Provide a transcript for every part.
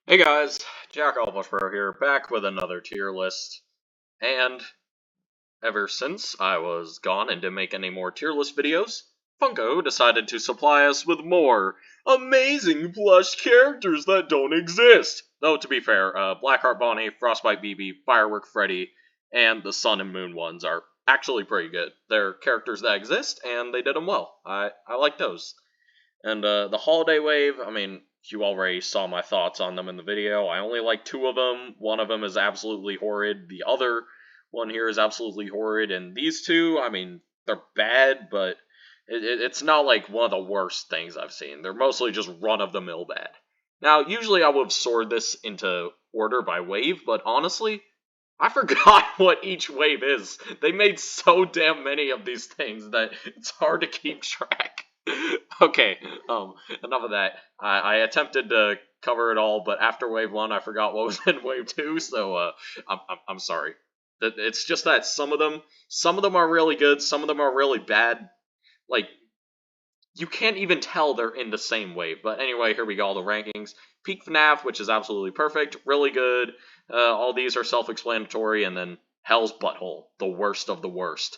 Hey guys, Jack Pro here, back with another tier list. And ever since I was gone and didn't make any more tier list videos, Funko decided to supply us with more amazing plush characters that don't exist. Though, to be fair, Blackheart Bonnie, Frostbite BB, Firework Freddy, and the Sun and Moon ones are actually pretty good. They're characters that exist, and they did them well. I like those. And the Holiday Wave, I mean, you already saw my thoughts on them in the video. I only like two of them. One of them is absolutely horrid. The other one here is absolutely horrid. And these two, I mean, they're bad, but it's not like one of the worst things I've seen. They're mostly just run-of-the-mill bad. Now, usually I would have sorted this into order by wave, but honestly, I forgot what each wave is. They made so damn many of these things that it's hard to keep track. Okay, enough of that. I attempted to cover it all, but after wave 1, I forgot what was in wave 2, so, I'm sorry. It's just that some of them are really good, some of them are really bad. Like, you can't even tell they're in the same wave. But anyway, here we go, all the rankings. Peak FNAF, which is absolutely perfect, really good. All these are self-explanatory, and then Hell's Butthole, the worst of the worst.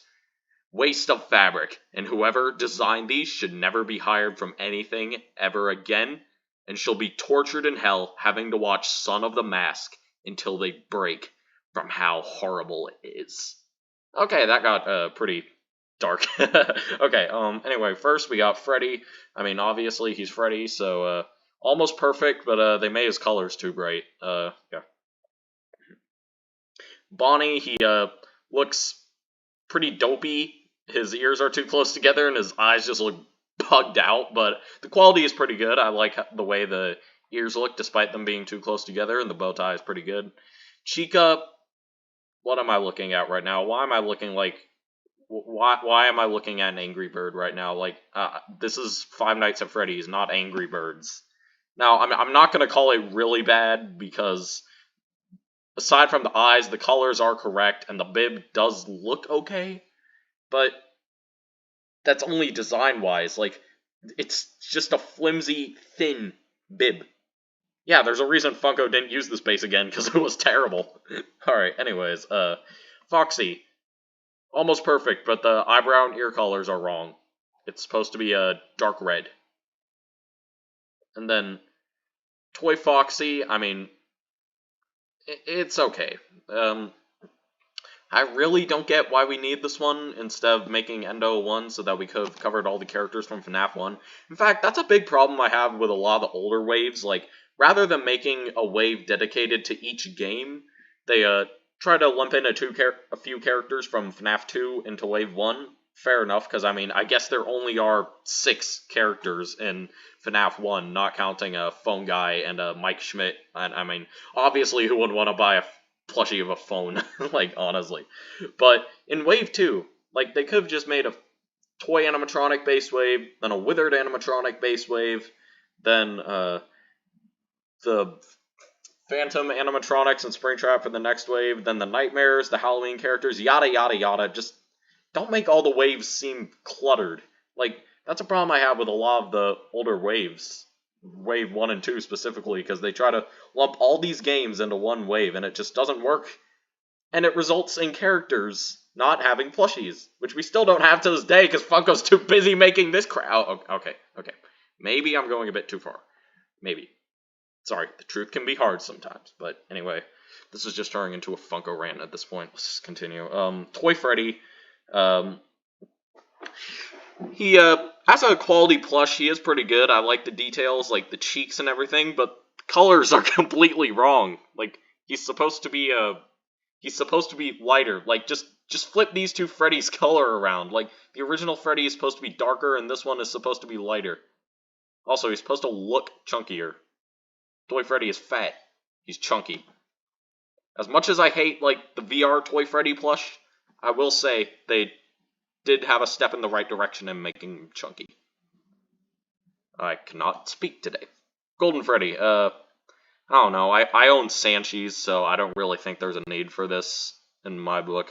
Waste of fabric, and whoever designed these should never be hired from anything ever again, and shall be tortured in hell having to watch Son of the Mask until they break from how horrible it is. Okay, that got pretty dark. Okay, anyway, first we got Freddy. I mean, obviously he's Freddy, so almost perfect, but they made his colors too bright. Yeah. Bonnie, he looks pretty dopey. His ears are too close together and his eyes just look bugged out, but the quality is pretty good. I like the way the ears look despite them being too close together, and the bow tie is pretty good. Chica, what am I looking at right now? Why am I looking like... Why am I looking at an Angry Bird right now? Like, this is Five Nights at Freddy's, not Angry Birds. Now, I'm not going to call it really bad because... aside from the eyes, the colors are correct, and the bib does look okay. But that's only design-wise. Like, it's just a flimsy, thin bib. Yeah, there's a reason Funko didn't use this base again, because it was terrible. Alright, anyways, Foxy. Almost perfect, but the eyebrow and ear colors are wrong. It's supposed to be a dark red. And then, Toy Foxy, I mean, it's okay. I really don't get why we need this one instead of making Endo 1 so that we could have covered all the characters from FNAF 1. In fact, that's a big problem I have with a lot of the older waves. Like, rather than making a wave dedicated to each game, they try to lump in a few characters from FNAF 2 into wave 1. Fair enough, because, I mean, I guess there only are 6 characters in FNAF 1, not counting a phone guy and a Mike Schmidt. And, I mean, obviously, who wouldn't want to buy a plushie of a phone, like, honestly. But in Wave 2, like, they could have just made a toy animatronic base wave, then a withered animatronic base wave, then, the Phantom animatronics and Springtrap for the next wave, then the Nightmares, the Halloween characters, yada yada yada. Just don't make all the waves seem cluttered. Like, that's a problem I have with a lot of the older waves. Wave 1 and 2 specifically, because they try to lump all these games into one wave, and it just doesn't work. And it results in characters not having plushies, which we still don't have to this day, because Funko's too busy making this crap. Oh, okay. Maybe I'm going a bit too far. Maybe. Sorry, the truth can be hard sometimes. But anyway, this is just turning into a Funko rant at this point. Let's just continue. Toy Freddy. He has a quality plush. He is pretty good. I like the details, like the cheeks and everything, but the colors are completely wrong. Like, he's supposed to be lighter. Like, just flip these two Freddy's color around. Like, the original Freddy is supposed to be darker, and this one is supposed to be lighter. Also, he's supposed to look chunkier. Toy Freddy is fat. He's chunky. As much as I hate, like, the VR Toy Freddy plush, I will say they did have a step in the right direction in making him chunky. I cannot speak today. Golden Freddy, I don't know, I own Sanchi's, so I don't really think there's a need for this in my book.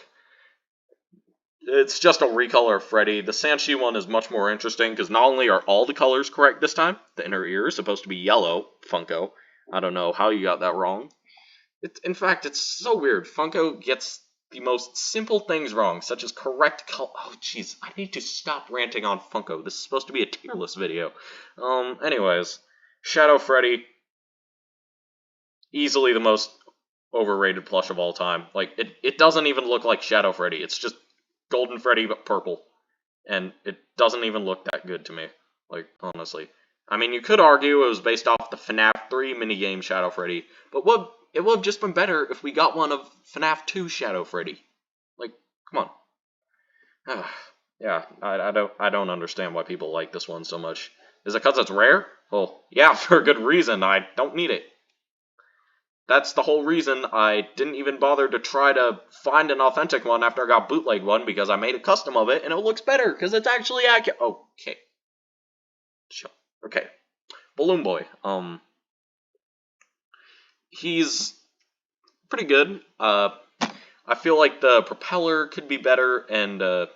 It's just a recolor of Freddy. The Sanchi one is much more interesting, because not only are all the colors correct this time, the inner ear is supposed to be yellow, Funko, I don't know how you got that wrong. In fact, it's so weird. Funko gets the most simple things wrong, such as correct color. Oh, jeez, I need to stop ranting on Funko. This is supposed to be a tier list video. Anyways, Shadow Freddy, easily the most overrated plush of all time. Like, it doesn't even look like Shadow Freddy. It's just Golden Freddy, but purple. And it doesn't even look that good to me. Like, honestly. I mean, you could argue it was based off the FNAF 3 minigame Shadow Freddy, but it would have just been better if we got one of FNAF 2 Shadow Freddy. Like, come on. Yeah, I don't understand why people like this one so much. Is it because it's rare? Well, yeah, for a good reason. I don't need it. That's the whole reason I didn't even bother to try to find an authentic one after I got bootleg one, because I made a custom of it and it looks better because it's actually accurate. Okay. Okay. Balloon Boy. He's pretty good. I feel like the propeller could be better, and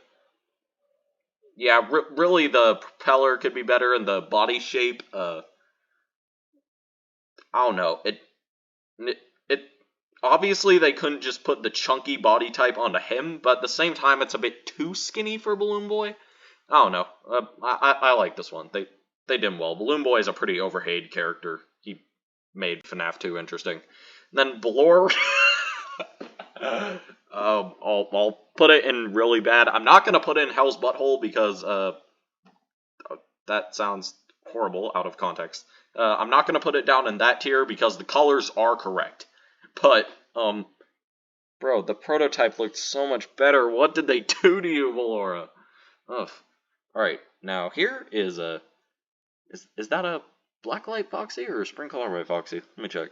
yeah, really the propeller could be better, and the body shape. I don't know. It obviously they couldn't just put the chunky body type onto him, but at the same time it's a bit too skinny for Balloon Boy. I don't know. I like this one. They did well. Balloon Boy is a pretty overhated character. He made FNAF 2 interesting. And then Blore. I'll put it in really bad. I'm not gonna put it in Hell's Butthole because that sounds horrible out of context. I'm not gonna put it down in that tier because the colors are correct. But bro, the prototype looked so much better. What did they do to you, Valora? Ugh. All right, now here is a is that a Blacklight Foxy or a Spring Colorway Foxy? Let me check.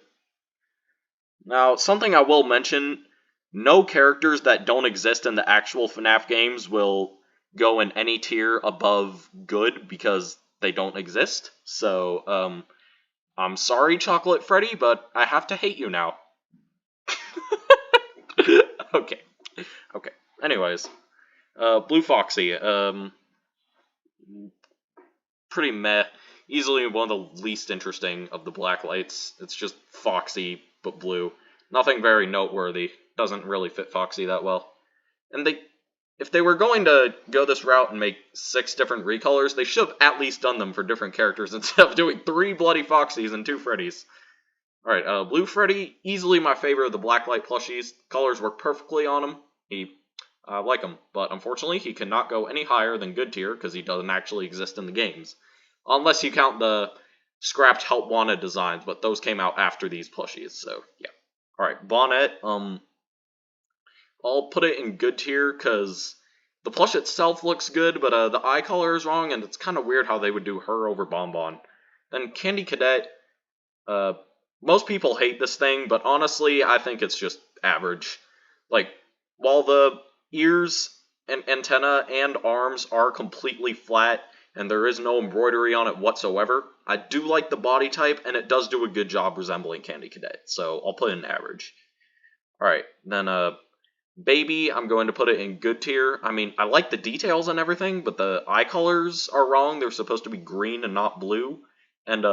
Now, something I will mention, no characters that don't exist in the actual FNAF games will go in any tier above good because they don't exist. So, I'm sorry, Chocolate Freddy, but I have to hate you now. Okay. Okay. Anyways, Blue Foxy, pretty meh. Easily one of the least interesting of the Blacklights. It's just Foxy, but blue. Nothing very noteworthy. Doesn't really fit Foxy that well. And if they were going to go this route and make 6 different recolors, they should have at least done them for different characters instead of doing 3 Bloody Foxies and 2 Freddys. Alright, Blue Freddy, easily my favorite of the Blacklight plushies. Colors work perfectly on him. I like him, but unfortunately he cannot go any higher than good tier because he doesn't actually exist in the games. Unless you count the scrapped Help Wanted designs, but those came out after these plushies, so yeah. Alright, Bonnet, I'll put it in good tier because the plush itself looks good, but the eye color is wrong, and it's kind of weird how they would do her over Bonbon. Then Candy Cadet, most people hate this thing, but honestly, I think it's just average. Like, while the ears and antenna and arms are completely flat, and there is no embroidery on it whatsoever, I do like the body type, and it does do a good job resembling Candy Cadet, so I'll put it in average. Alright, then, Baby, I'm going to put it in good tier. I mean, I like the details and everything, but the eye colors are wrong. They're supposed to be green and not blue. And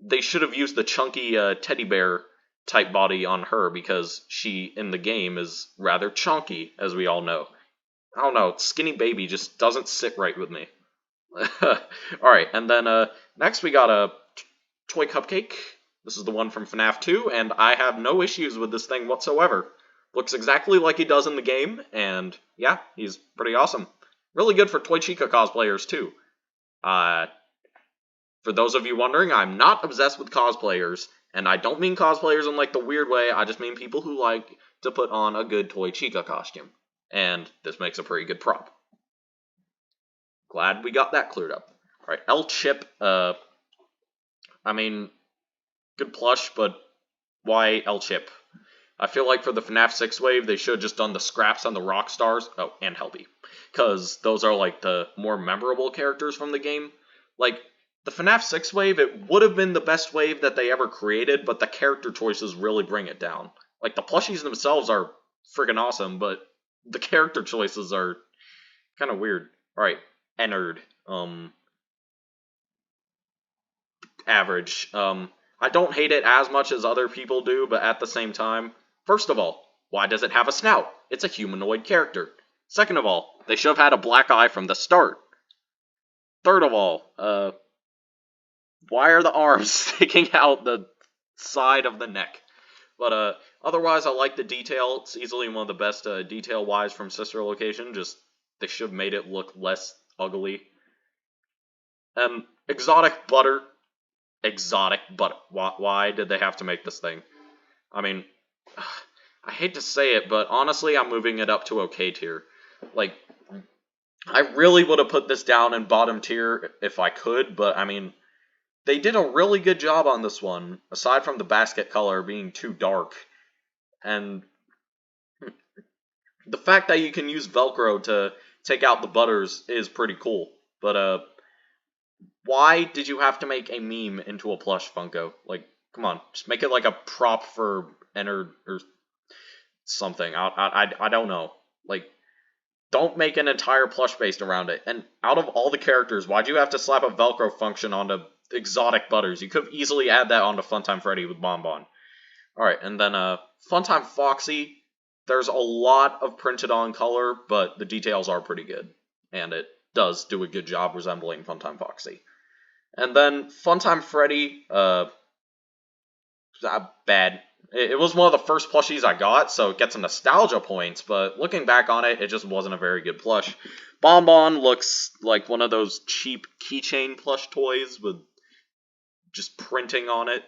they should have used the chunky teddy bear type body on her because she, in the game, is rather chunky, as we all know. I don't know, Skinny Baby just doesn't sit right with me. Alright, and then next we got a Toy Cupcake. This is the one from FNAF 2, and I have no issues with this thing whatsoever. Looks exactly like he does in the game, and yeah, he's pretty awesome. Really good for Toy Chica cosplayers, too. For those of you wondering, I'm not obsessed with cosplayers, and I don't mean cosplayers in like the weird way, I just mean people who like to put on a good Toy Chica costume. And this makes a pretty good prop. Glad we got that cleared up. Alright, L-Chip, I mean, good plush, but why L-Chip? I feel like for the FNAF 6 wave, they should have just done the scraps on the rock stars. Oh, and Helpy. Because those are, like, the more memorable characters from the game. Like, the FNAF 6 wave, it would have been the best wave that they ever created, but the character choices really bring it down. Like, the plushies themselves are friggin' awesome, but the character choices are kind of weird. Alright, Ennard. Average. I don't hate it as much as other people do, but at the same time, first of all, why does it have a snout? It's a humanoid character. Second of all, they should have had a black eye from the start. Third of all, why are the arms sticking out the side of the neck? But otherwise, I like the detail. It's easily one of the best detail-wise from Sister Location. Just they should have made it look less ugly. And exotic butter. Why did they have to make this thing? I mean, I hate to say it, but honestly, I'm moving it up to okay tier. Like, I really would have put this down in bottom tier if I could, but I mean, they did a really good job on this one, aside from the basket color being too dark. And the fact that you can use Velcro to take out the butters is pretty cool. But, why did you have to make a meme into a plush, Funko? Like, come on, just make it like a prop for Enter or something. I don't know. Like, don't make an entire plush based around it. And out of all the characters, why'd you have to slap a Velcro function onto exotic butters? You could have easily add that onto Funtime Freddy with Bonbon. Alright, and then Funtime Foxy, there's a lot of printed on color, but the details are pretty good. And it does do a good job resembling Funtime Foxy. And then Funtime Freddy, bad. It was one of the first plushies I got, so it gets some nostalgia points, but looking back on it, it just wasn't a very good plush. Bonbon looks like one of those cheap keychain plush toys with just printing on it.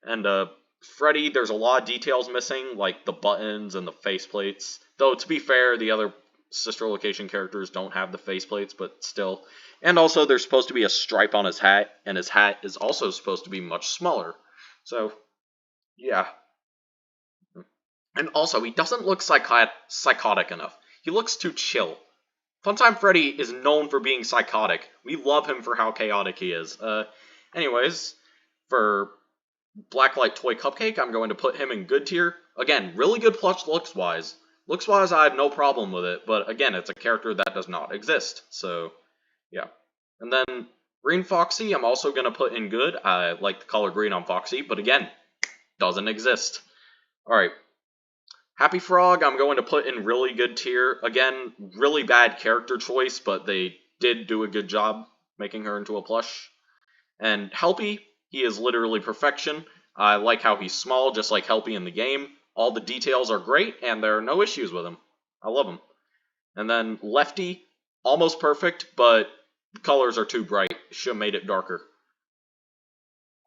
And Freddy, there's a lot of details missing, like the buttons and the faceplates. Though, to be fair, the other Sister Location characters don't have the faceplates, but still. And also, there's supposed to be a stripe on his hat, and his hat is also supposed to be much smaller. So, yeah. And also, he doesn't look psychotic enough. He looks too chill. Funtime Freddy is known for being psychotic. We love him for how chaotic he is. Anyways, for Blacklight Toy Cupcake, I'm going to put him in good tier. Again, really good plush looks-wise. Looks-wise, I have no problem with it, but again, it's a character that does not exist, so, yeah. And then, Green Foxy, I'm also going to put in good. I like the color green on Foxy, but again, doesn't exist. Alright. Happy Frog, I'm going to put in really good tier. Again, really bad character choice, but they did do a good job making her into a plush. And Helpy, he is literally perfection. I like how he's small, just like Helpy in the game. All the details are great, and there are no issues with him. I love him. And then Lefty, almost perfect, but the colors are too bright. Should have made it darker.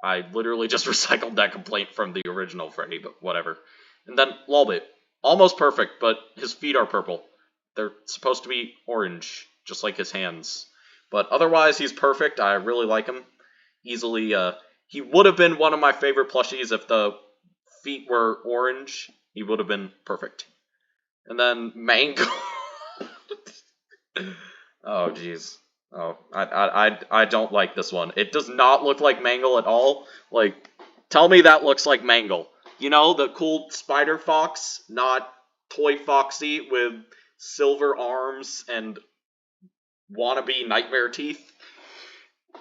I literally just recycled that complaint from the original Freddy, but whatever. And then Lolbit, almost perfect, but his feet are purple. They're supposed to be orange, just like his hands. But otherwise, he's perfect. I really like him. Easily, he would have been one of my favorite plushies if the feet were orange. He would have been perfect. And then Mangle. Oh, jeez. Oh, I don't like this one. It does not look like Mangle at all. Like, tell me that looks like Mangle. You know, the cool spider fox, not Toy Foxy with silver arms and wannabe nightmare teeth.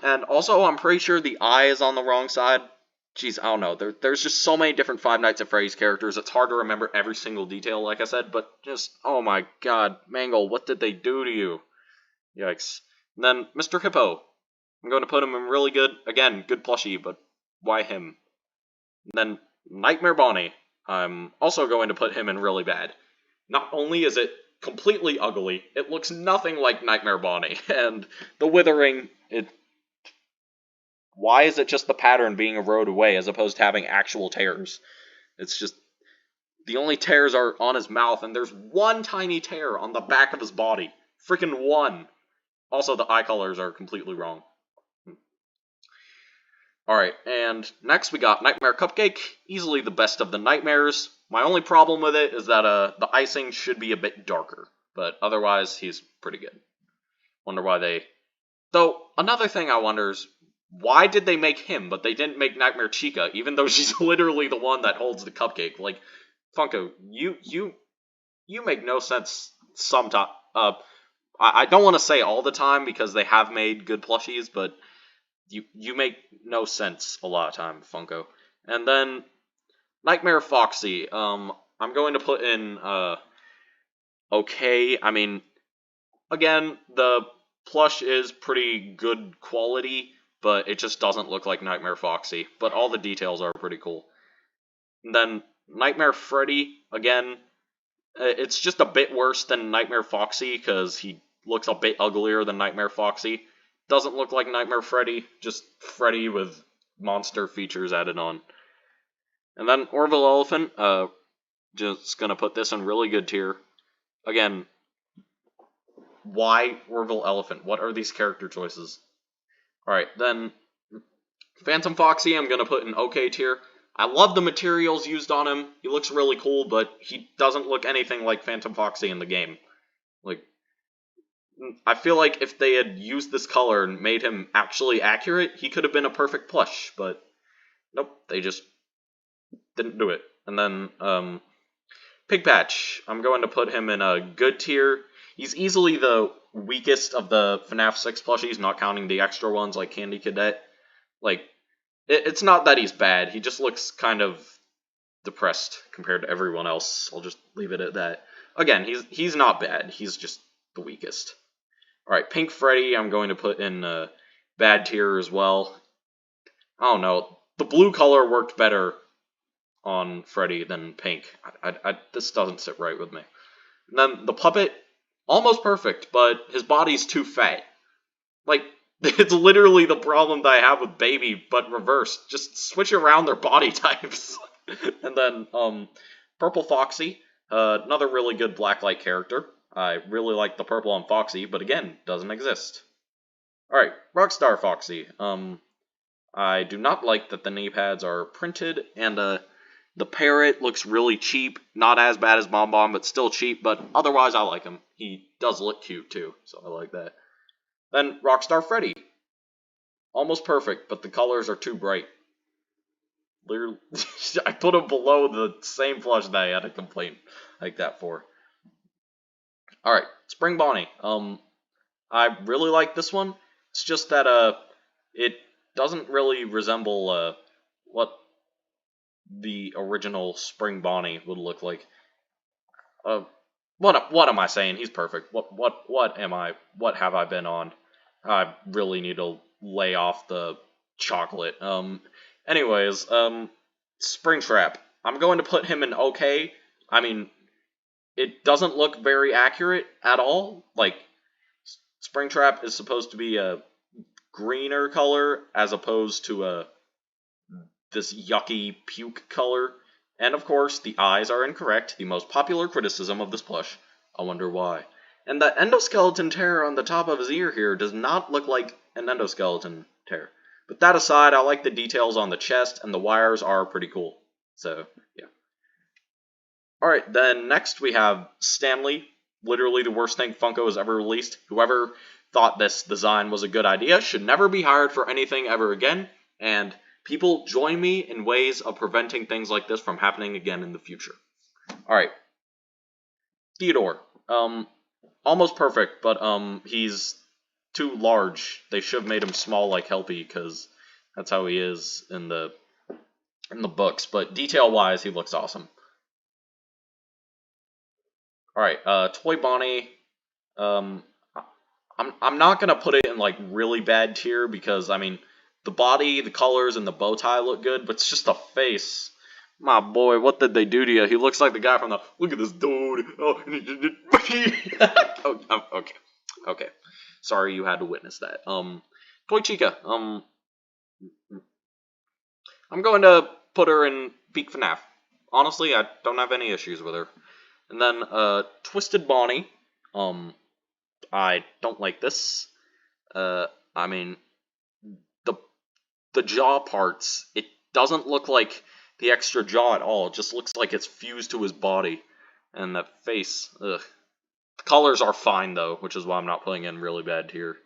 And also, I'm pretty sure the eye is on the wrong side. Jeez, I don't know. There's just so many different Five Nights at Freddy's characters. It's hard to remember every single detail, like I said. But just, oh my god, Mangle, what did they do to you? Yikes. And then, Mr. Hippo. I'm going to put him in really good. Again, good plushie, but why him? And then, Nightmare Bonnie. I'm also going to put him in really bad. Not only is it completely ugly, it looks nothing like Nightmare Bonnie. And the withering, why is it just the pattern being eroded away as opposed to having actual tears? It's just, the only tears are on his mouth, and there's one tiny tear on the back of his body. Freaking one. Also, the eye colors are completely wrong. Alright, and next we got Nightmare Cupcake. Easily the best of the nightmares. My only problem with it is that the icing should be a bit darker. But otherwise, he's pretty good. Wonder why they... Though, another thing I wonder is, why did they make him, but they didn't make Nightmare Chica, even though she's literally the one that holds the cupcake? Like, Funko, you make no sense sometimes. I don't want to say all the time, because they have made good plushies, but you make no sense a lot of time, Funko. And then Nightmare Foxy. I'm going to put in okay. I mean, again, the plush is pretty good quality, but it just doesn't look like Nightmare Foxy. But all the details are pretty cool. And then Nightmare Freddy, again, it's just a bit worse than Nightmare Foxy because he looks a bit uglier than Nightmare Foxy. Doesn't look like Nightmare Freddy, just Freddy with monster features added on. And then Orville Elephant, just gonna put this in really good tier. Again, why Orville Elephant? What are these character choices? Alright, then Phantom Foxy, I'm gonna put in okay tier. I love the materials used on him. He looks really cool, but he doesn't look anything like Phantom Foxy in the game. Like, I feel like if they had used this color and made him actually accurate, he could have been a perfect plush, but nope, they just didn't do it. And then, Pigpatch, I'm going to put him in a good tier. He's easily the weakest of the FNAF 6 plushies, not counting the extra ones like Candy Cadet. Like, it's not that he's bad, he just looks kind of depressed compared to everyone else. I'll just leave it at that. Again, he's not bad, he's just the weakest. Alright, Pink Freddy, I'm going to put in a bad tier as well. I don't know, the blue color worked better on Freddy than pink. This doesn't sit right with me. And then the puppet, almost perfect, but his body's too fat. Like, it's literally the problem that I have with Baby, but reversed. Just switch around their body types. And then, Purple Foxy, another really good blacklight character. I really like the purple on Foxy, but again, doesn't exist. Alright, Rockstar Foxy. I do not like that the knee pads are printed, and, the parrot looks really cheap. Not as bad as Bomb Bomb, but still cheap, but otherwise I like him. He does look cute, too, so I like that. Then, Rockstar Freddy. Almost perfect, but the colors are too bright. Literally, I put him below the same plush that I had a complaint like that for. Alright, Spring Bonnie. I really like this one. It's just that, it doesn't really resemble, what the original Spring Bonnie would look like. What am I saying? He's perfect. What have I been on? I really need to lay off the chocolate. Anyways, Springtrap. I'm going to put him in okay. I mean, it doesn't look very accurate at all. Like, Springtrap is supposed to be a greener color as opposed to this yucky puke color. And of course, the eyes are incorrect, the most popular criticism of this plush. I wonder why. And that endoskeleton tear on the top of his ear here does not look like an endoskeleton tear. But that aside, I like the details on the chest, and the wires are pretty cool. So, yeah. Alright, then next we have Stanley. Literally the worst thing Funko has ever released. Whoever thought this design was a good idea should never be hired for anything ever again. And people, join me in ways of preventing things like this from happening again in the future. Alright. Theodore. Almost perfect, but he's too large. They should have made him small like Helpy, because that's how he is in the books. But detail-wise, he looks awesome. Alright, Toy Bonnie. I'm not gonna put it in like really bad tier because I mean the body, the colors, and the bow tie look good, but it's just the face. My boy, what did they do to you? He looks like the guy from the look at this dude. Oh, okay. Sorry you had to witness that. Toy Chica. I'm going to put her in peak FNAF. Honestly, I don't have any issues with her. And then Twisted Bonnie. I don't like this. I mean, the jaw parts, it doesn't look like the extra jaw at all. It just looks like it's fused to his body. And that face, ugh. The colors are fine, though, which is why I'm not putting in really bad here.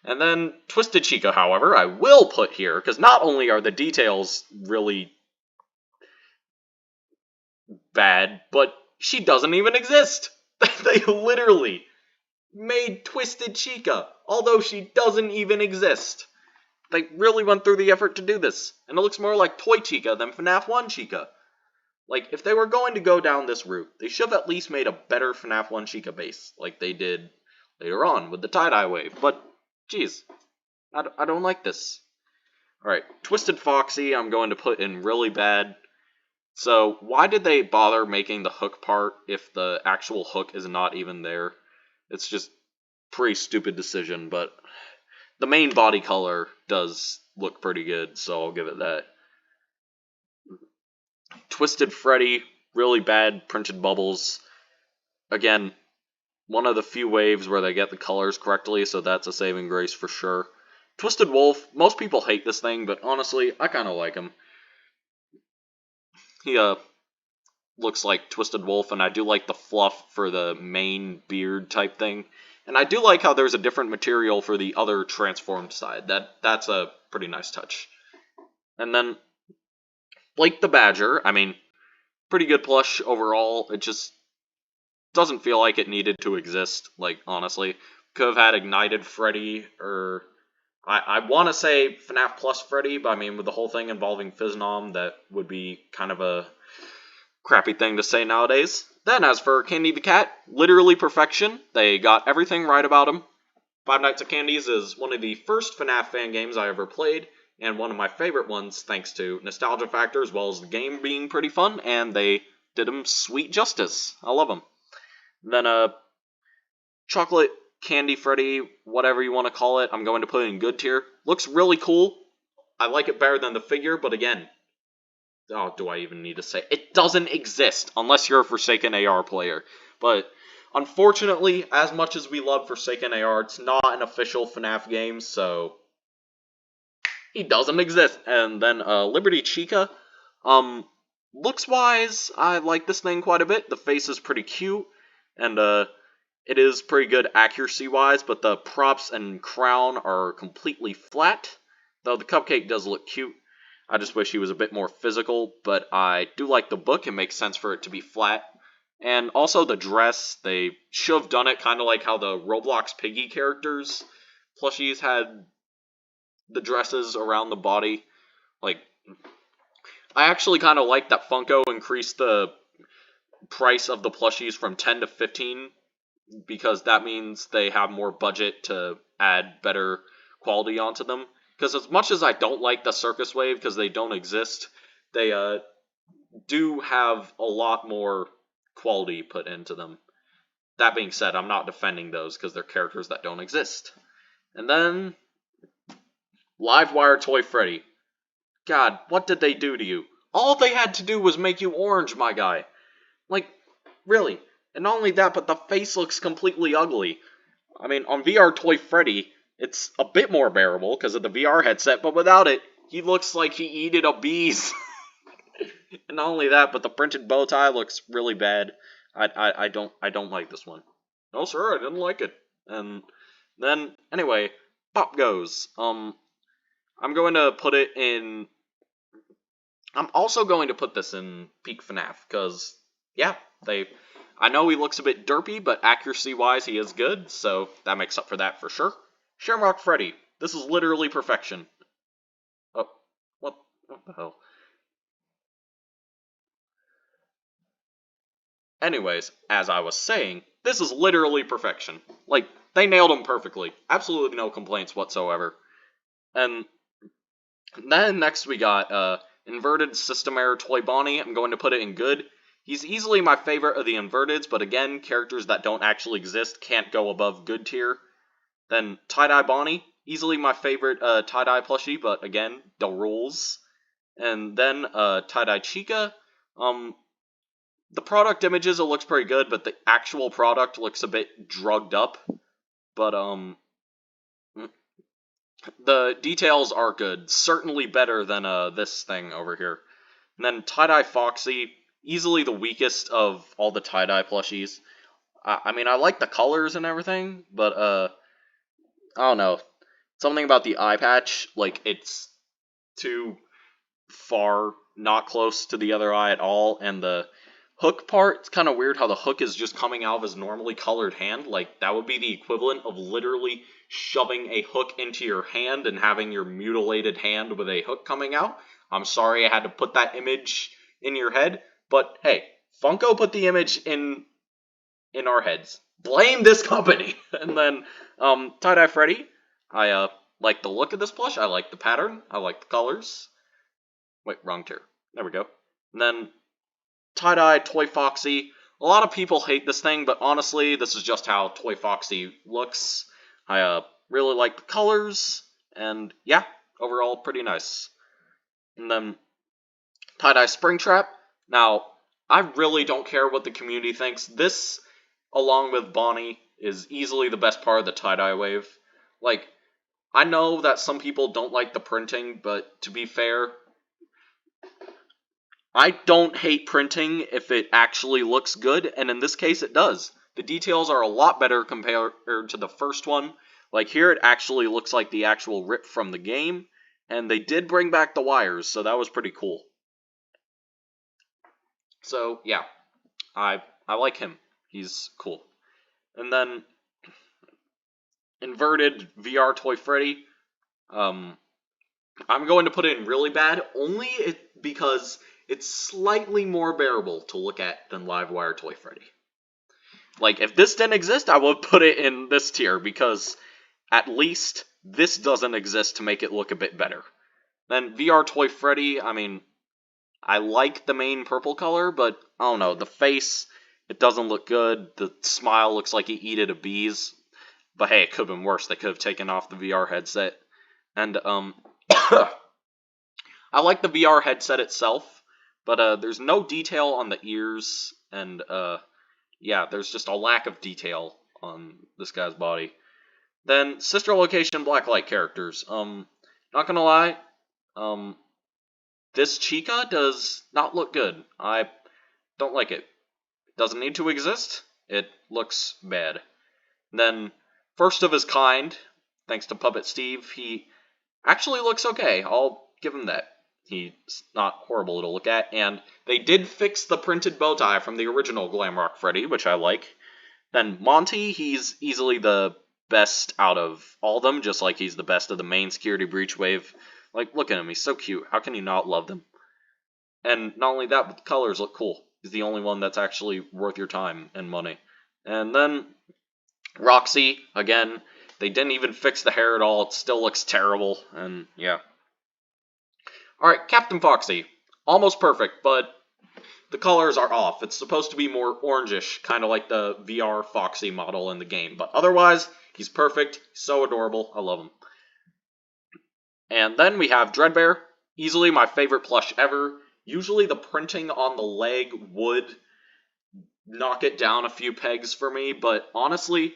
And then Twisted Chica, however, I will put here, because not only are the details really bad, but she doesn't even exist. They literally made Twisted Chica, although she doesn't even exist. they really went through the effort to do this, and it looks more like Toy Chica than FNAF 1 Chica. Like, if they were going to go down this route, they should have at least made a better FNAF 1 Chica base, like they did later on with the tie-dye wave. But, geez, I don't like this. Alright, Twisted Foxy I'm going to put in really bad. So, why did they bother making the hook part if the actual hook is not even there? It's just pretty stupid decision, but the main body color does look pretty good, so I'll give it that. Twisted Freddy, really bad printed bubbles. Again, one of the few waves where they get the colors correctly, so that's a saving grace for sure. Twisted Wolf, most people hate this thing, but honestly, I kind of like him. He looks like Twisted Wolf, and I do like the fluff for the main beard type thing. And I do like how there's a different material for the other transformed side. That's a pretty nice touch. And then Blake the Badger, I mean, pretty good plush overall. It just doesn't feel like it needed to exist, like, honestly. Could have had Ignited Freddy, or I want to say FNAF Plus Freddy, but I mean, with the whole thing involving Physnom, that would be kind of a crappy thing to say nowadays. Then, as for Candy the Cat, literally perfection. They got everything right about him. Five Nights at Candy's is one of the first FNAF fan games I ever played, and one of my favorite ones thanks to nostalgia factor as well as the game being pretty fun, and they did him sweet justice. I love him. Then, Chocolate Candy Freddy, whatever you want to call it, I'm going to put it in good tier. Looks really cool. I like it better than the figure, but again, oh, do I even need to say? It doesn't exist unless you're a Forsaken AR player. But unfortunately, as much as we love Forsaken AR, it's not an official FNAF game, so he doesn't exist. And then Liberty Chica, looks-wise, I like this thing quite a bit. The face is pretty cute, and it is pretty good accuracy-wise, but the props and crown are completely flat, though the cupcake does look cute. I just wish he was a bit more physical, but I do like the book. It makes sense for it to be flat. And also the dress, they should have done it kind of like how the Roblox Piggy characters plushies had the dresses around the body. Like, I actually kind of like that Funko increased the price of the plushies from 10 to 15, because that means they have more budget to add better quality onto them. Because as much as I don't like the Circus Wave because they don't exist, they do have a lot more quality put into them. That being said, I'm not defending those because they're characters that don't exist. And then Livewire Toy Freddy. God, what did they do to you? All they had to do was make you orange, my guy. Like, really. And not only that, but the face looks completely ugly. I mean, on VR Toy Freddy, it's a bit more bearable because of the VR headset, but without it, he looks like he eated a bees. And not only that, but the printed bow tie looks really bad. I don't like this one. No, sir, I didn't like it. And then, anyway, Pop Goes. I'm going to put it in... I'm also going to put this in Peak FNAF, because, yeah, I know he looks a bit derpy, but accuracy-wise, he is good, so that makes up for that for sure. Shamrock Freddy. This is literally perfection. Oh, what the hell? Anyways, as I was saying, this is literally perfection. Like, they nailed him perfectly. Absolutely no complaints whatsoever. And then next we got Inverted System Error Toy Bonnie. I'm going to put it in good. He's easily my favorite of the Inverteds, but again, characters that don't actually exist can't go above good tier. Then Tie-Dye Bonnie, easily my favorite tie-dye plushie, but again, the rules. And then Tie-Dye Chica, the product images, it looks pretty good, but the actual product looks a bit drugged up. But the details are good, certainly better than this thing over here. And then Tie-Dye Foxy, easily the weakest of all the tie-dye plushies. I mean, I like the colors and everything, but I don't know. Something about the eye patch, like, it's too far, not close to the other eye at all, and the hook part, it's kind of weird how the hook is just coming out of his normally colored hand. Like, that would be the equivalent of literally shoving a hook into your hand and having your mutilated hand with a hook coming out. I'm sorry I had to put that image in your head, but hey, Funko put the image in our heads. Blame this company! And then, Tie-Dye Freddy, I like the look of this plush, I like the pattern, I like the colors. Wait, wrong tier. There we go. And then, Tie-Dye Toy Foxy. A lot of people hate this thing, but honestly, this is just how Toy Foxy looks. I really like the colors, and yeah, overall pretty nice. And then Tie-Dye Springtrap. Now, I really don't care what the community thinks. This, along with Bonnie, is easily the best part of the tie-dye wave. Like, I know that some people don't like the printing, but to be fair, I don't hate printing if it actually looks good, and in this case it does. The details are a lot better compared to the first one. Like here it actually looks like the actual rip from the game, and they did bring back the wires, so that was pretty cool. So yeah, I like him. He's cool. And then inverted VR Toy Freddy. I'm going to put it in really bad, only because it's slightly more bearable to look at than Livewire Toy Freddy. Like, if this didn't exist, I would put it in this tier, because at least this doesn't exist to make it look a bit better. Then VR Toy Freddy, I mean, I like the main purple color, but I don't know, the face, it doesn't look good. The smile looks like he eated a bees. But hey, it could have been worse. They could have taken off the VR headset. And, I like the VR headset itself, but there's no detail on the ears, and yeah, there's just a lack of detail on this guy's body. Then Sister Location Blacklight characters. Not gonna lie, this Chica does not look good. I don't like it. It doesn't need to exist. It looks bad. Then First of His Kind, thanks to Puppet Steve, he actually looks okay. I'll give him that. He's not horrible to look at, and they did fix the printed bow tie from the original Glamrock Freddy, which I like. Then Monty, he's easily the best out of all of them, just like he's the best of the main Security Breach wave. Like, look at him, he's so cute. How can you not love them? And not only that, but the colors look cool. He's the only one that's actually worth your time and money. And then Roxy, again, they didn't even fix the hair at all. It still looks terrible, and yeah. Alright, Captain Foxy. Almost perfect, but the colors are off. It's supposed to be more orangish, kind of like the VR Foxy model in the game. But otherwise, he's perfect. So adorable. I love him. And then we have Dreadbear. Easily my favorite plush ever. Usually the printing on the leg would knock it down a few pegs for me, but honestly,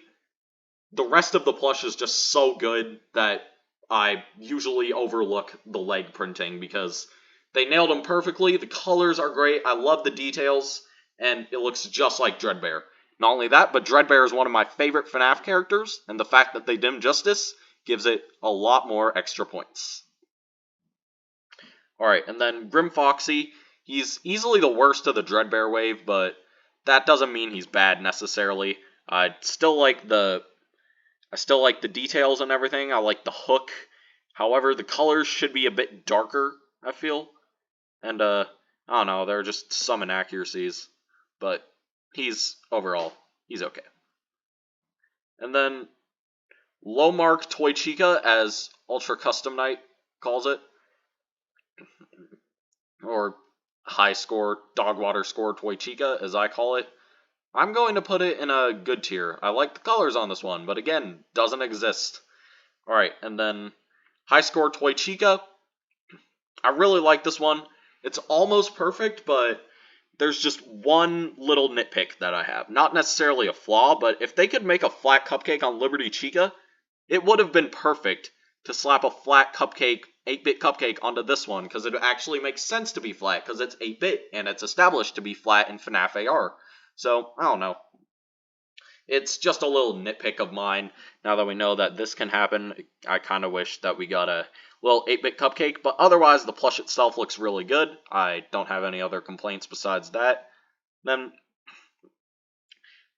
the rest of the plush is just so good that I usually overlook the leg printing because they nailed him perfectly. The colors are great. I love the details, and it looks just like Dreadbear. Not only that, but Dreadbear is one of my favorite FNAF characters, and the fact that they did him justice gives it a lot more extra points. Alright, and then Grim Foxy. He's easily the worst of the Dreadbear wave, but that doesn't mean he's bad necessarily. I still like the details and everything. I like the hook. However, the colors should be a bit darker, I feel. And, I don't know, there are just some inaccuracies. But overall, he's okay. And then, Low Mark Toy Chica, as Ultra Custom Night calls it. Or High Score, Dogwater Score Toy Chica, as I call it. I'm going to put it in a good tier. I like the colors on this one, but again, doesn't exist. Alright, and then High Score Toy Chica. I really like this one. It's almost perfect, but there's just one little nitpick that I have. Not necessarily a flaw, but if they could make a flat cupcake on Liberty Chica, it would have been perfect to slap a flat cupcake, 8-bit cupcake onto this one, because it actually makes sense to be flat, because it's 8-bit, and it's established to be flat in FNAF AR. So, I don't know. It's just a little nitpick of mine. Now that we know that this can happen, I kind of wish that we got a little 8-bit cupcake, but otherwise the plush itself looks really good. I don't have any other complaints besides that. Then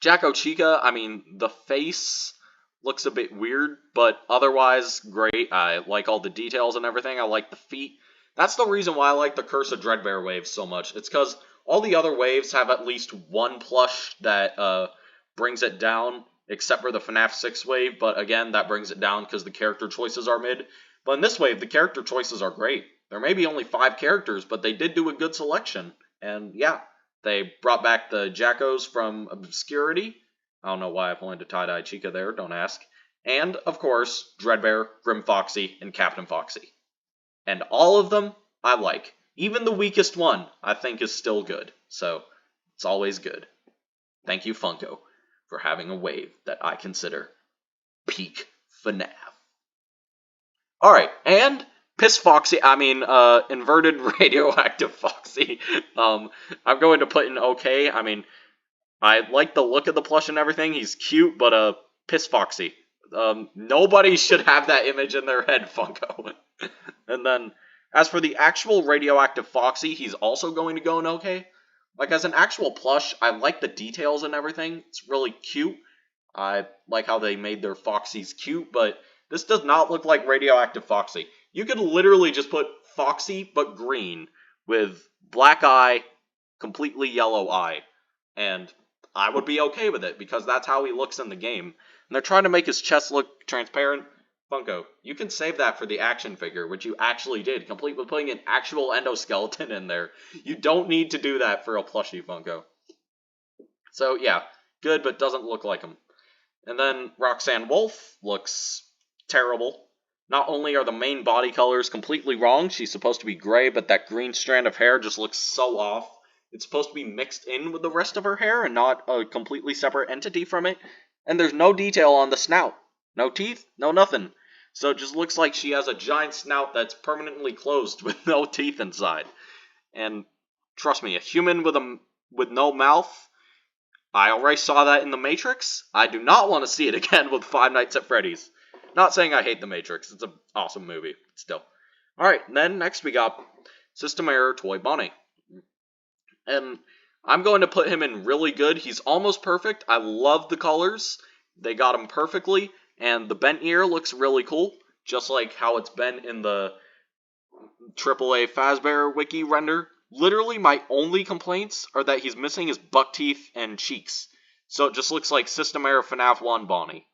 Jacko Chica, I mean, the face looks a bit weird, but otherwise great. I like all the details and everything. I like the feet. That's the reason why I like the Curse of Dreadbear waves so much. It's because all the other waves have at least one plush that brings it down, except for the FNAF 6 wave, but again, that brings it down because the character choices are mid. But in this wave, the character choices are great. There may be only 5 characters, but they did do a good selection. And yeah, they brought back the Jackos from obscurity. I don't know why I pointed to Tie-Dye Chica there, don't ask. And, of course, Dreadbear, Grim Foxy, and Captain Foxy. And all of them, I like. Even the weakest one, I think, is still good. So, it's always good. Thank you, Funko, for having a wave that I consider peak FNAF. Alright, and Piss Foxy, Inverted Radioactive Foxy. I'm going to put in okay. I mean, I like the look of the plush and everything. He's cute, but Piss Foxy. Nobody should have that image in their head, Funko. And then, as for the actual Radioactive Foxy, he's also going to go in okay. Like, as an actual plush, I like the details and everything. It's really cute. I like how they made their Foxies cute, but this does not look like Radioactive Foxy. You could literally just put Foxy, but green, with black eye, completely yellow eye, and I would be okay with it, because that's how he looks in the game. And they're trying to make his chest look transparent. Funko, you can save that for the action figure, which you actually did, complete with putting an actual endoskeleton in there. You don't need to do that for a plushie, Funko. So, yeah, good, but doesn't look like him. And then Roxanne Wolf looks terrible. Not only are the main body colors completely wrong, she's supposed to be gray, but that green strand of hair just looks so off. It's supposed to be mixed in with the rest of her hair and not a completely separate entity from it. And there's no detail on the snout. No teeth, no nothing. So it just looks like she has a giant snout that's permanently closed with no teeth inside. And trust me, a human with no mouth, I already saw that in The Matrix. I do not want to see it again with Five Nights at Freddy's. Not saying I hate The Matrix. It's an awesome movie, still. Alright, then next we got System Error Toy Bonnie. And I'm going to put him in really good. He's almost perfect. I love the colors. They got him perfectly. And the bent ear looks really cool. Just like how it's been in the AAA Fazbear Wiki render. Literally, my only complaints are that he's missing his buck teeth and cheeks. So it just looks like System Error FNAF 1 Bonnie.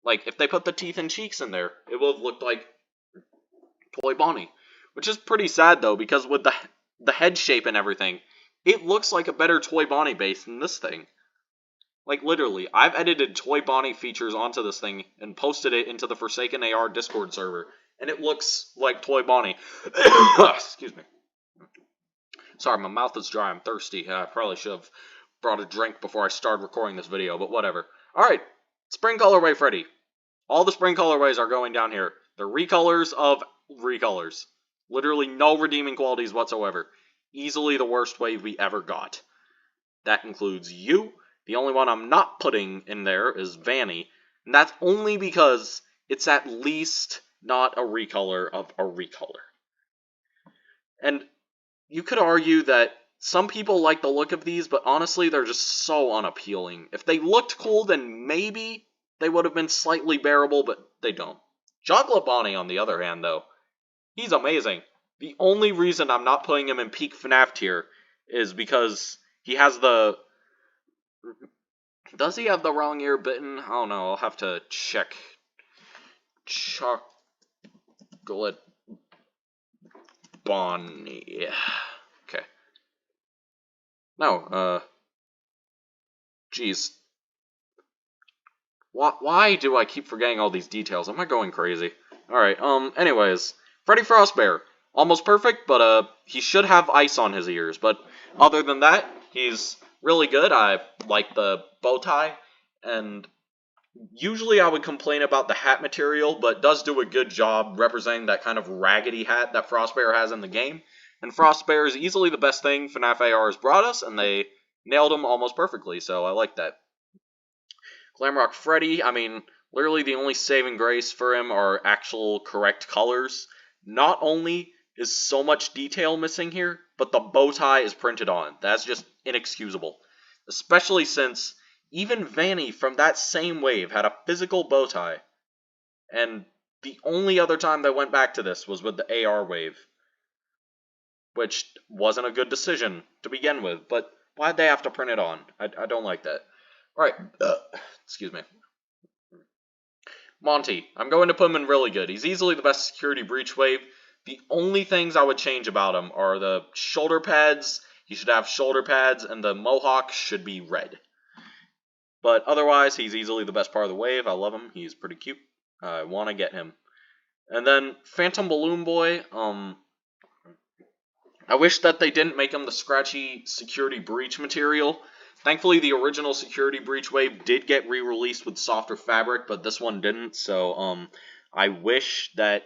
Like, if they put the teeth and cheeks in there, it would have looked like Toy Bonnie. Which is pretty sad, though, because with the head shape and everything, it looks like a better Toy Bonnie base than this thing. Like, literally, I've edited Toy Bonnie features onto this thing and posted it into the Forsaken AR Discord server, and it looks like Toy Bonnie. Excuse me. Sorry, my mouth is dry. I'm thirsty. I probably should have brought a drink before I started recording this video, but whatever. Alright, Spring Colorway Freddy. All the Spring Colorways are going down here. They're recolors of recolors. Literally no redeeming qualities whatsoever. Easily the worst wave we ever got. That includes you. The only one I'm not putting in there is Vanny, and that's only because it's at least not a recolor of a recolor. And you could argue that some people like the look of these, but honestly, they're just so unappealing. If they looked cool, then maybe they would have been slightly bearable, but they don't. Chocolate Bonnie, on the other hand, though, he's amazing. The only reason I'm not putting him in peak FNAF tier is because he has the... Does he have the wrong ear bitten? I don't know, I'll have to check. Chocolate Bonnie. Okay. No, Jeez. Why do I keep forgetting all these details? Am I going crazy? Alright, anyways. Freddy Frostbear. Almost perfect, but, he should have ice on his ears. But other than that, he's really good. I like the bow tie, and usually I would complain about the hat material, but does do a good job representing that kind of raggedy hat that Frostbear has in the game. And Frostbear is easily the best thing FNAF AR has brought us, and they nailed him almost perfectly, so I like that. Glamrock Freddy, literally the only saving grace for him are actual correct colors. Not only is so much detail missing here, but the bow tie is printed on. That's just inexcusable. especially since even Vanny from that same wave had a physical bow tie, and the only other time they went back to this was with the AR wave, which wasn't a good decision to begin with, but why'd they have to print it on? I don't like that. Alright, excuse me. Monty, I'm going to put him in really good. He's easily the best security breach wave. The only things I would change about him are the shoulder pads. He should have shoulder pads, and the mohawk should be red. But otherwise, he's easily the best part of the wave. I love him. He's pretty cute. I want to get him. And then Phantom Balloon Boy, I wish that they didn't make him the scratchy security breach material. Thankfully, the original security breach wave did get re-released with softer fabric, but this one didn't, so I wish that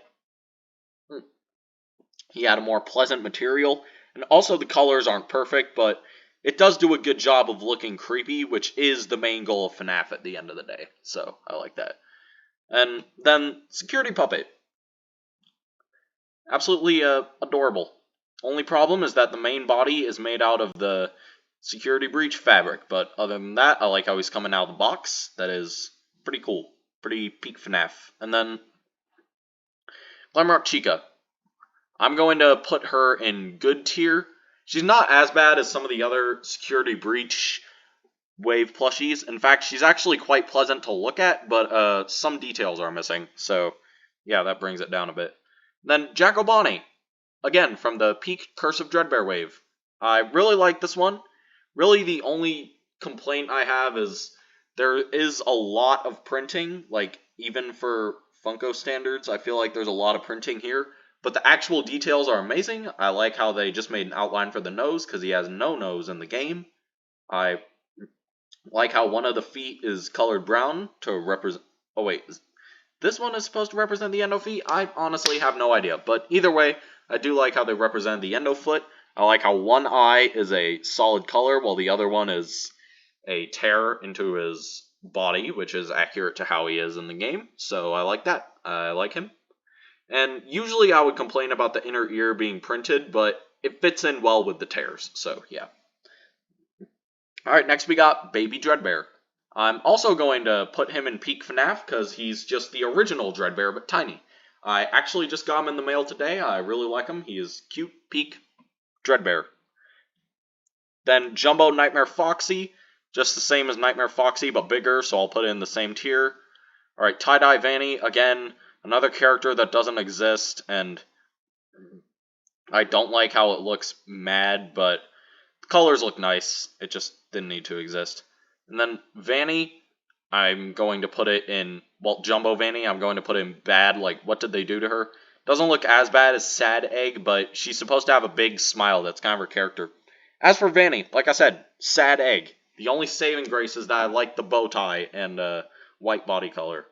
he had a more pleasant material. And also, the colors aren't perfect, but it does do a good job of looking creepy, which is the main goal of FNAF at the end of the day, so I like that. And then, Security Puppet. Absolutely adorable. Only problem is that the main body is made out of the security breach fabric, but other than that, I like how he's coming out of the box. That is pretty cool. Pretty peak FNAF. And then Glamrock Chica. I'm going to put her in good tier. She's not as bad as some of the other security breach wave plushies. In fact, she's actually quite pleasant to look at, but some details are missing. So, yeah, that brings it down a bit. Then Jack O'Bonney. Again, from the peak Curse of Dreadbear wave. I really like this one. Really, the only complaint I have is there is a lot of printing, like, even for Funko standards, I feel like there's a lot of printing here, but the actual details are amazing. I like how they just made an outline for the nose, because he has no nose in the game. I like how one of the feet is colored brown to represent... Oh, wait, this one is supposed to represent the endo feet? I honestly have no idea, but either way, I do like how they represent the endo foot. I like how one eye is a solid color, while the other one is a tear into his body, which is accurate to how he is in the game. So I like that. I like him. And usually I would complain about the inner ear being printed, but it fits in well with the tears. So yeah. Alright, next we got Baby Dreadbear. I'm also going to put him in peak FNAF because he's just the original Dreadbear, but tiny. I actually just got him in the mail today. I really like him. He is cute, peak Dreadbear. Then Jumbo Nightmare Foxy, just the same as Nightmare Foxy, but bigger, so I'll put it in the same tier. Alright, Tie-Dye Vanny, again, another character that doesn't exist, and I don't like how it looks mad, but the colors look nice. It just didn't need to exist. And then Vanny, I'm going to put it in, well, Jumbo Vanny, I'm going to put in bad, like, what did they do to her? Doesn't look as bad as Sad Egg, but she's supposed to have a big smile. That's kind of her character. As for Vanny, like I said, Sad Egg. The only saving grace is that I like the bow tie and white body color.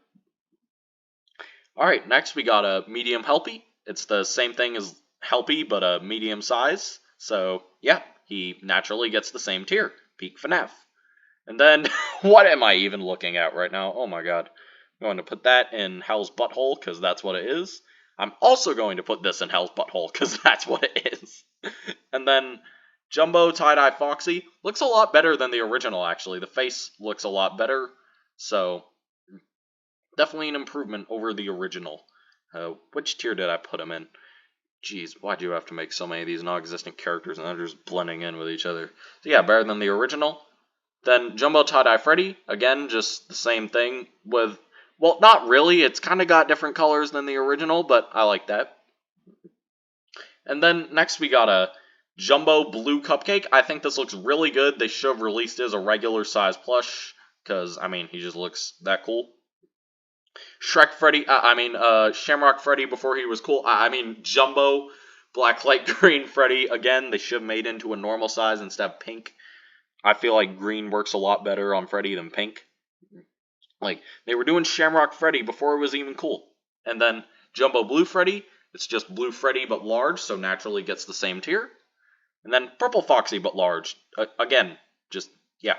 Alright, next we got a Medium Helpy. It's the same thing as Helpy, but a medium size. So, yeah, he naturally gets the same tier. Peak FNAF. And then, what am I even looking at right now? Oh my god. I'm going to put that in Hell's Butthole, because that's what it is. I'm also going to put this in Hell's Butthole, because that's what it is. And then, Jumbo Tie-Dye Foxy looks a lot better than the original, actually. The face looks a lot better, so definitely an improvement over the original. Which tier did I put him in? Jeez, why do you have to make so many of these non-existent characters and they're just blending in with each other? So yeah, better than the original. Then Jumbo Tie-Dye Freddy, again, just the same thing with, well, not really, it's kind of got different colors than the original, but I like that. And then next we got a Jumbo Blue Cupcake. I think this looks really good. They should have released it as a regular size plush, because, I mean, he just looks that cool. Shrek Freddy, Shamrock Freddy before he was cool. Jumbo Black Light Green Freddy, again, they should have made into a normal size instead of pink. I feel like green works a lot better on Freddy than pink. Like, they were doing Shamrock Freddy before it was even cool. And then Jumbo Blue Freddy, it's just Blue Freddy but large, so naturally gets the same tier. And then Purple Foxy but large. Again, just, yeah.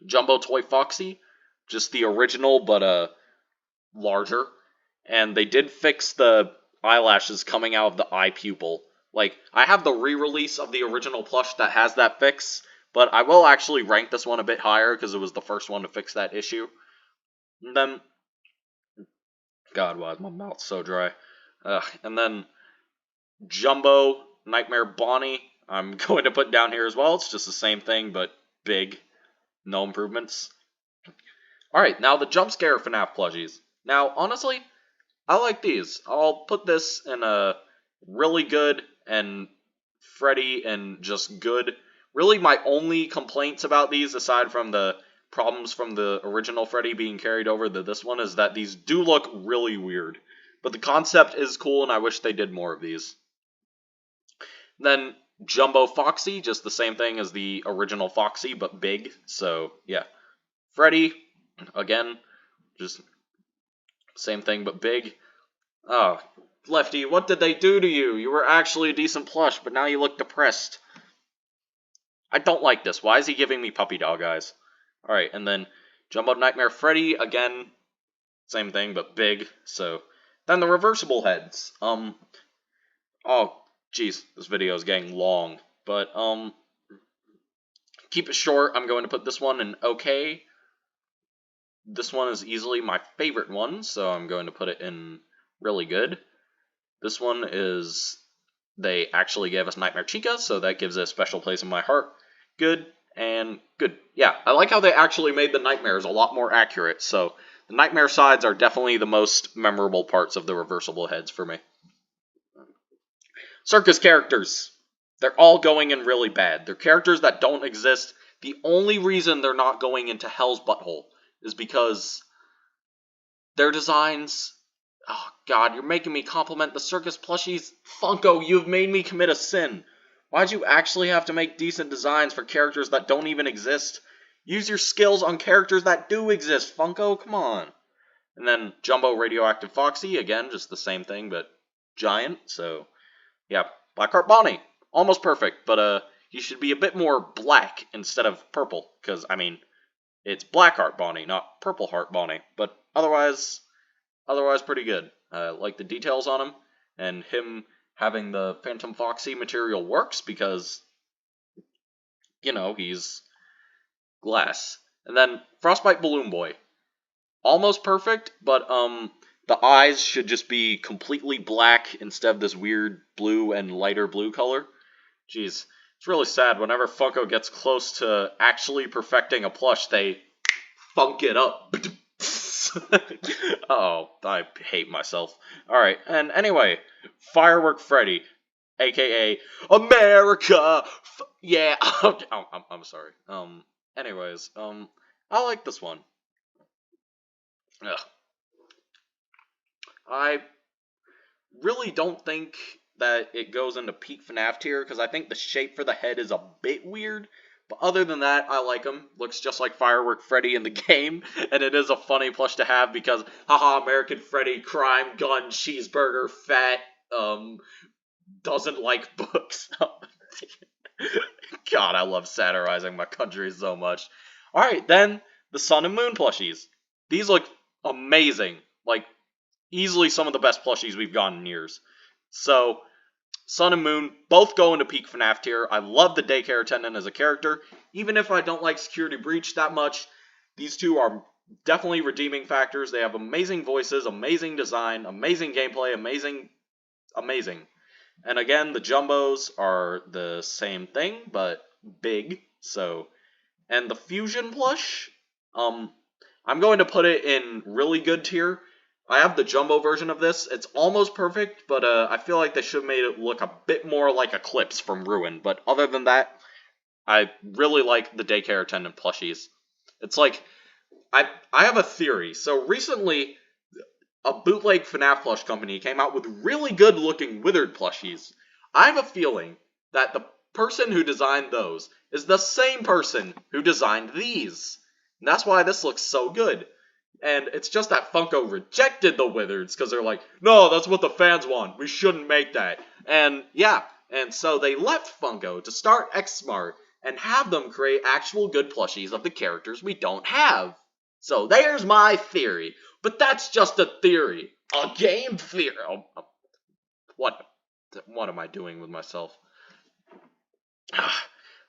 Jumbo Toy Foxy, just the original but larger. And they did fix the eyelashes coming out of the eye pupil, Like, I have the re-release of the original plush that has that fix, but I will actually rank this one a bit higher because it was the first one to fix that issue. And then, God, why is my mouth so dry? And then Jumbo Nightmare Bonnie, I'm going to put down here as well. It's just the same thing, but big. No improvements. Alright, now the jump scare FNAF plushies. Now, honestly, I like these. I'll put this in a really good and Freddy and just good. Really, my only complaints about these, aside from the problems from the original Freddy being carried over to this one, is that these do look really weird. But the concept is cool, and I wish they did more of these. Then Jumbo Foxy, just the same thing as the original Foxy, but big. So, yeah. Freddy, again, just same thing, but big. Oh, Lefty, what did they do to you? You were actually a decent plush, but now you look depressed. I don't like this. Why is he giving me puppy dog eyes? Alright, and then Jumbo Nightmare Freddy, again, same thing, but big. So, then the reversible heads. Oh, jeez, this video is getting long. But, keep it short. I'm going to put this one in okay. This one is easily my favorite one, so I'm going to put it in really good. This one is, they actually gave us Nightmare Chica, so that gives it a special place in my heart. Good and good. Yeah, I like how they actually made the nightmares a lot more accurate, so the nightmare sides are definitely the most memorable parts of the reversible heads for me. Circus characters. They're all going in really bad. They're characters that don't exist. The only reason they're not going into Hell's Butthole is because their designs... Oh, God, you're making me compliment the circus plushies. Funko, you've made me commit a sin. Why'd you actually have to make decent designs for characters that don't even exist? Use your skills on characters that do exist, Funko, come on. And then Jumbo Radioactive Foxy, again, just the same thing, but giant, so... Yeah, Blackheart Bonnie, almost perfect, but he should be a bit more black instead of purple, because, I mean, it's Blackheart Bonnie, not Purple Heart Bonnie, but otherwise pretty good. Like the details on him, and him having the Phantom Foxy material works because, you know, he's glass. And then Frostbite Balloon Boy. Almost perfect, but the eyes should just be completely black instead of this weird blue and lighter blue color. Jeez, it's really sad. Whenever Funko gets close to actually perfecting a plush, they funk it up. Oh, I hate myself. Alright, and anyway, Firework Freddy, aka America! Yeah, I'm sorry. Anyways, I like this one. Ugh. I really don't think that it goes into peak FNAF tier, because I think the shape for the head is a bit weird. But other than that, I like him. Looks just like Firework Freddy in the game, and it is a funny plush to have because, haha, American Freddy, crime, gun, cheeseburger, fat, doesn't like books. God, I love satirizing my country so much. Alright, then, the Sun and Moon plushies. These look amazing. Like, easily some of the best plushies we've gotten in years. So, Sun and Moon both go into peak FNAF tier. I love the daycare attendant as a character. Even if I don't like Security Breach that much, these two are definitely redeeming factors. They have amazing voices, amazing design, amazing gameplay, amazing. And again, the Jumbos are the same thing, but big. So, and the Fusion plush, I'm going to put it in really good tier. I have the Jumbo version of this. It's almost perfect, but I feel like they should have made it look a bit more like Eclipse from Ruin. But other than that, I really like the daycare attendant plushies. It's like, I have a theory. So recently, a bootleg FNAF plush company came out with really good looking Withered plushies. I have a feeling that the person who designed those is the same person who designed these. And that's why this looks so good. And it's just that Funko rejected the Withereds because they're like, no, that's what the fans want. We shouldn't make that. And yeah, and so they left Funko to start Xmart and have them create actual good plushies of the characters we don't have. So there's my theory. But that's just a theory. A game theory. What? What am I doing with myself?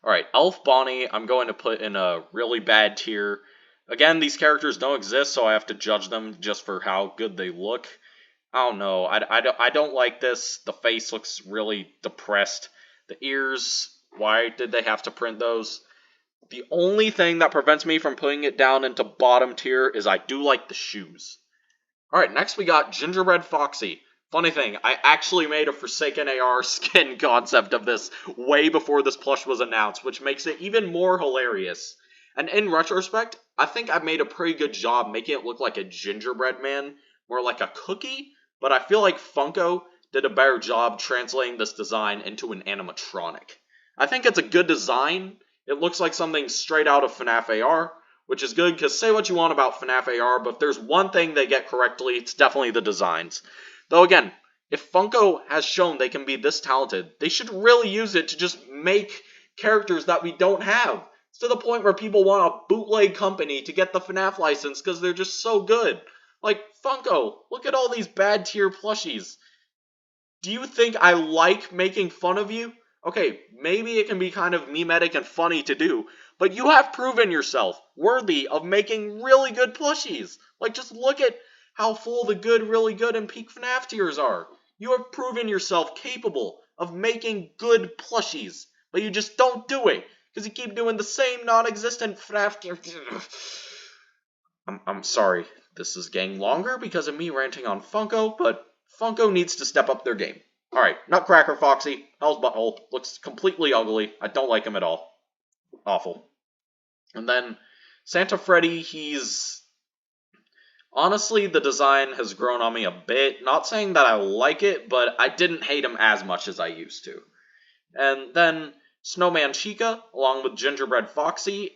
Alright, Elf Bonnie, I'm going to put in a really bad tier. Again, these characters don't exist, so I have to judge them just for how good they look. I don't know. I don't like this. The face looks really depressed. The ears, why did they have to print those? The only thing that prevents me from putting it down into bottom tier is I do like the shoes. Alright, next we got Gingerbread Foxy. Funny thing, I actually made a Forsaken AR skin concept of this way before this plush was announced, which makes it even more hilarious. And in retrospect, I think I made a pretty good job making it look like a gingerbread man, more like a cookie, but I feel like Funko did a better job translating this design into an animatronic. I think it's a good design. It looks like something straight out of FNAF AR, which is good, because say what you want about FNAF AR, but if there's one thing they get correctly, it's definitely the designs. Though again, if Funko has shown they can be this talented, they should really use it to just make characters that we don't have. It's to the point where people want a bootleg company to get the FNAF license because they're just so good. Like, Funko, look at all these bad tier plushies. Do you think I like making fun of you? Okay, maybe it can be kind of memetic and funny to do, but you have proven yourself worthy of making really good plushies. Like, just look at how full the good, really good, and peak FNAF tiers are. You have proven yourself capable of making good plushies, but you just don't do it, because you keep doing the same non-existent FNAF tier. I'm sorry, this is getting longer because of me ranting on Funko, but Funko needs to step up their game. Alright, Nutcracker Foxy, Hell's Butthole, looks completely ugly. I don't like him at all. Awful. And then Santa Freddy, he's... Honestly, the design has grown on me a bit. Not saying that I like it, but I didn't hate him as much as I used to. And then Snowman Chica, along with Gingerbread Foxy,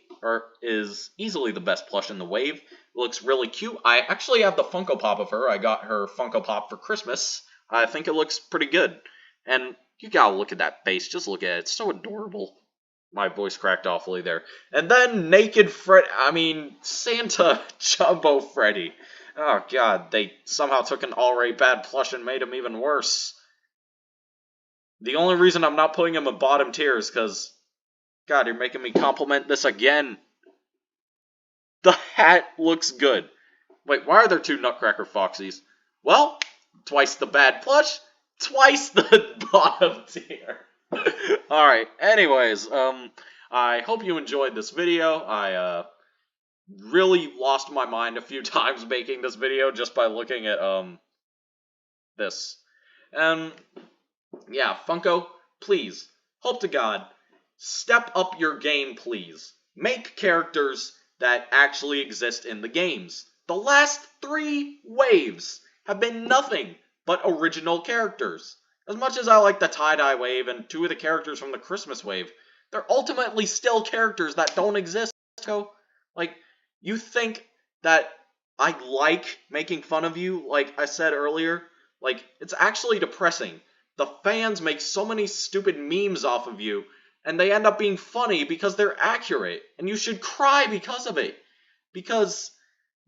is easily the best plush in the wave. It looks really cute. I actually have the Funko Pop of her. I got her Funko Pop for Christmas. I think it looks pretty good. And you gotta look at that face. Just look at it. It's so adorable. My voice cracked awfully there. And then Santa Jumbo Freddy. Oh god, they somehow took an already bad plush and made him even worse. The only reason I'm not putting him in bottom tier is because, god, you're making me compliment this again. The hat looks good. Wait, why are there two Nutcracker Foxies? Well, twice the bad plush, twice the bottom tier. Alright, anyways, I hope you enjoyed this video. I, really lost my mind a few times making this video just by looking at, this. And, yeah, Funko, please, hope to God, step up your game, please. Make characters that actually exist in the games. The last 3 waves have been nothing but original characters. As much as I like the tie-dye wave and 2 of the characters from the Christmas wave, they're ultimately still characters that don't exist. So, like, you think that I like making fun of you, like I said earlier? Like, it's actually depressing. The fans make so many stupid memes off of you, and they end up being funny because they're accurate, and you should cry because of it. Because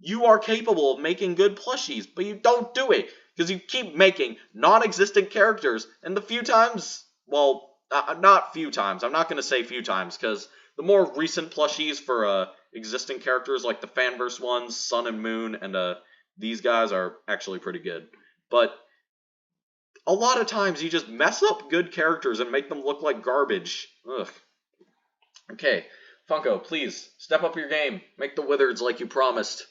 you are capable of making good plushies, but you don't do it, because you keep making non-existent characters, and the few times, well, not few times, I'm not going to say few times, because the more recent plushies for existing characters, like the Fanverse ones, Sun and Moon, and these guys are actually pretty good. But a lot of times you just mess up good characters and make them look like garbage. Ugh. Okay, Funko, please, step up your game. Make the Wizards like you promised.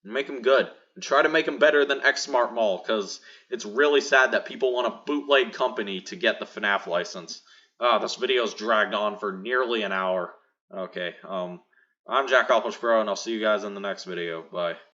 And make them good. And try to make them better than X Smart Mall, because it's really sad that people want a bootleg company to get the FNAF license. This video's dragged on for nearly an hour. Okay, I'm Jack Pro, and I'll see you guys in the next video. Bye.